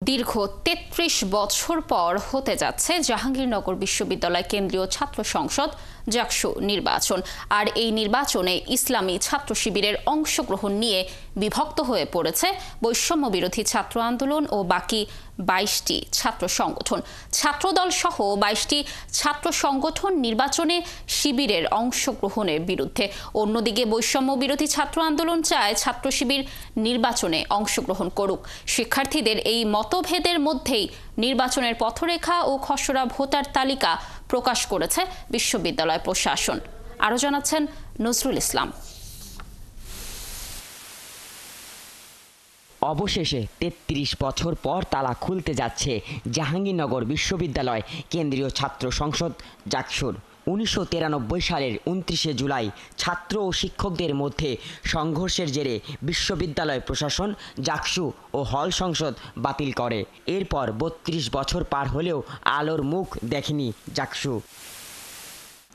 দীর্ঘ ৩৩ বছর পর হতে যাচ্ছে জাহাঙ্গীরনগর বিশ্ববিদ্যালয় কেন্দ্রীয় ছাত্র সংসদ জাকসু নির্বাচন। আর এই নির্বাচনে ইসলামী ছাত্র শিবিরের অংশগ্রহণ নিয়ে বিভক্ত হয়ে পড়েছে বৈষম্য বিরোধী ছাত্র আন্দোলন ও বাকি ২২টি ছাত্র সংগঠন। ছাত্রদল সহ ২২টি ছাত্র সংগঠন নির্বাচনে শিবিরের অংশগ্রহণের বিরুদ্ধে। অন্যদিকে বৈষম্য বিরোধী ছাত্র আন্দোলন চায় ছাত্র শিবির নির্বাচনে অংশগ্রহণ করুক। শিক্ষার্থীদের এই মতভেদের মধ্যেই নির্বাচনের পথরেখা ও খসড়া ভোটার তালিকা প্রকাশ করেছে বিশ্ববিদ্যালয় প্রশাসন। আরও জানাচ্ছেন নজরুল ইসলাম। অবশেষে ৩৩ বছর পর তালা খুলতে যাচ্ছে জাহাঙ্গীরনগর বিশ্ববিদ্যালয় কেন্দ্রীয় ছাত্র সংসদ জাকসুর। ১৯৯৩ সালের ২৯শে জুলাই ছাত্র ও শিক্ষকদের মধ্যে সংঘর্ষের জেরে বিশ্ববিদ্যালয় প্রশাসন জাকসু ও হল সংসদ বাতিল করে। এরপর ৩২ বছর পার হলেও আলোর মুখ দেখেনি জাকসু।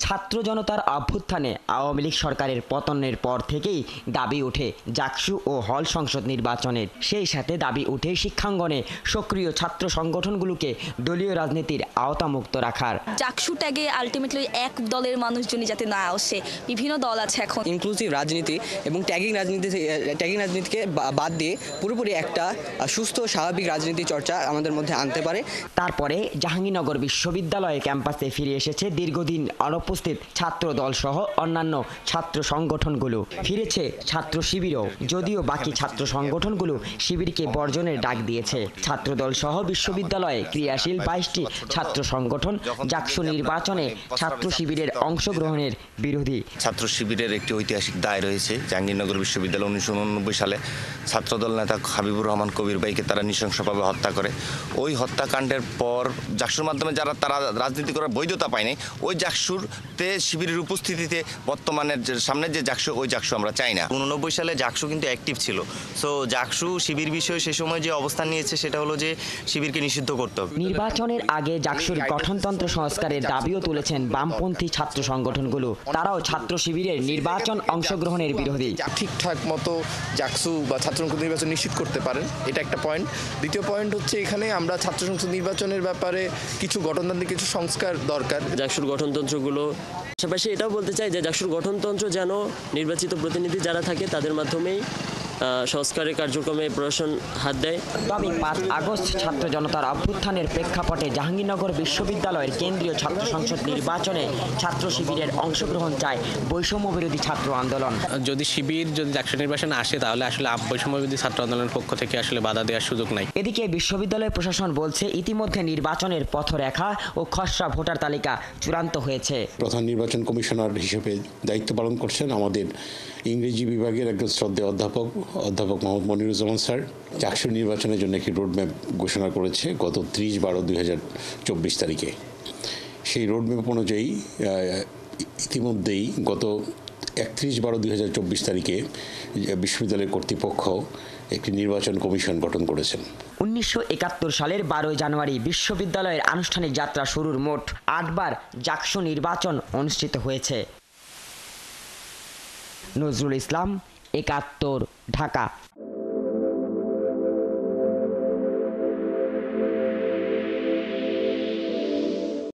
ছাত্র জনতার অভ্যুত্থানে আওয়ামী লীগ সরকারের পতনের পর থেকেই দাবি ওঠে জাকসু ও হল সংসদ নির্বাচনের। সেই সাথে দাবি ওঠে শিক্ষাঙ্গনে সক্রিয় ছাত্র সংগঠনগুলোকে দলীয় রাজনীতির আওতামুক্ত রাখার। জাকসু ট্যাগে আলটিমেটলি এক দলের মানুষজনই যাতে না আসে, বিভিন্ন দল আছে এখন। ইনক্লুসিভ রাজনীতি এবং ট্যাগিং রাজনীতিকে বাদ দিয়ে পুরোপুরি একটা সুস্থ স্বাভাবিক রাজনীতি চর্চা আমাদের মধ্যে আনতে পারে। তারপরে জাহাঙ্গীরনগর বিশ্ববিদ্যালয় ক্যাম্পাসে ফিরে এসেছে দীর্ঘদিন অনুপস্থিত ছাত্র দল সহ অন্যান্য ছাত্র সংগঠনগুলো। ফিরেছে ছাত্র শিবিরও, যদিও বাকি ছাত্র সংগঠনগুলো শিবিরকে বর্জনের ডাক দিয়েছে। ছাত্র দল সহ বিশ্ববিদ্যালয়ে ক্রিয়াশীল ২২টি ছাত্র সংগঠন জাকসু নির্বাচনে ছাত্র শিবিরের অংশগ্রহণের বিরোধী। ছাত্র শিবিরের একটি ঐতিহাসিক দায় রয়েছে। জাহাঙ্গীরনগর বিশ্ববিদ্যালয় ১৯৮৯ সালে ছাত্রদল নেতা হাবিবুর রহমান কবির ভাইকে তারা নৃশংসভাবে হত্যা করে। ওই হত্যাকাণ্ডের পর জাকসুর মাধ্যমে তারা রাজনীতি করার বৈধতা পায়নি। ওই জাকসুর শিবিরের উপস্থিতিতে বর্তমানের সামনে যে জাকসু, ওই জাকসু আমরা চাই না। 89 সালে জাকসু কিন্তু অ্যাক্টিভ ছিল। সো জাকসু শিবির বিষয়ে সে সময় যে অবস্থান নিয়েছে সেটা হলো যে শিবিরকে নিষিদ্ধ করতে হবে। নির্বাচনের আগে জাকসুর গঠনতন্ত্র সংস্কারের দাবিও তুলেছেন বামপন্থী ছাত্র সংগঠনগুলো। তারাও ছাত্র শিবিরের নির্বাচন অংশগ্রহণের বিরোধী। ঠিকঠাক মতো জাকসু বা ছাত্র সংসদ নির্বাচন নিশ্চিত করতে পারেন, এটা একটা পয়েন্ট। দ্বিতীয় পয়েন্ট হচ্ছে এখানে আমরা ছাত্র সংসদ নির্বাচনের ব্যাপারে কিছু গঠনতান্ত্রিক কিছু সংস্কার দরকার। জাকসুর গঠনতন্ত্রগুলো পাশাপাশি এটাও বলতে চাই যে জাকসুর গঠনতন্ত্র যেন নির্বাচিত প্রতিনিধি যারা থাকে তাদের মাধ্যমেই সংস্কারের কার্যক্রমে প্রশাসন হাত দেয়। তবে ৫ আগস্ট ছাত্র জনতার অভ্যুত্থানের প্রেক্ষাপটে জাহাঙ্গীরনগর বিশ্ববিদ্যালয়ের কেন্দ্রীয় ছাত্র সংসদ নির্বাচনে ছাত্র শিবিরের অংশগ্রহণ চায় বৈষম্য বিরোধী ছাত্র আন্দোলন। যদি শিবির জাকসু নির্বাচনে আসে তাহলে আসলে বৈষম্য বিরোধী ছাত্র আন্দোলনের পক্ষ থেকে আসলে বাধা দেওয়ার সুযোগ নাই। এদিকে বিশ্ববিদ্যালয় প্রশাসন বলছে ইতিমধ্যে নির্বাচনের পথরেখা ও খসড়া ভোটার তালিকা চূড়ান্ত হয়েছে। প্রধান নির্বাচন কমিশনার হিসেবে দায়িত্ব পালন করছেন আমাদের ইংরেজি বিভাগের একজন শ্রদ্ধেয় অধ্যাপক মোহাম্মদ মনিরুজ্জামান স্যার। জাকসু নির্বাচনের জন্য একটি রোডম্যাপ ঘোষণা করেছে গত ৩০/১২/২০২৪ তারিখে। সেই রোডম্যাপ অনুযায়ী ইতিমধ্যেই গত ৩১/১২/২০২৪ তারিখে বিশ্ববিদ্যালয়ের কর্তৃপক্ষ একটি নির্বাচন কমিশন গঠন করেছেন। ১৯৭১ সালের ১২ জানুয়ারি বিশ্ববিদ্যালয়ের আনুষ্ঠানিক যাত্রা শুরুর মোট ৮বার জাকসু নির্বাচন অনুষ্ঠিত হয়েছে। নজরুল ইসলাম, ৭১, ঢাকা।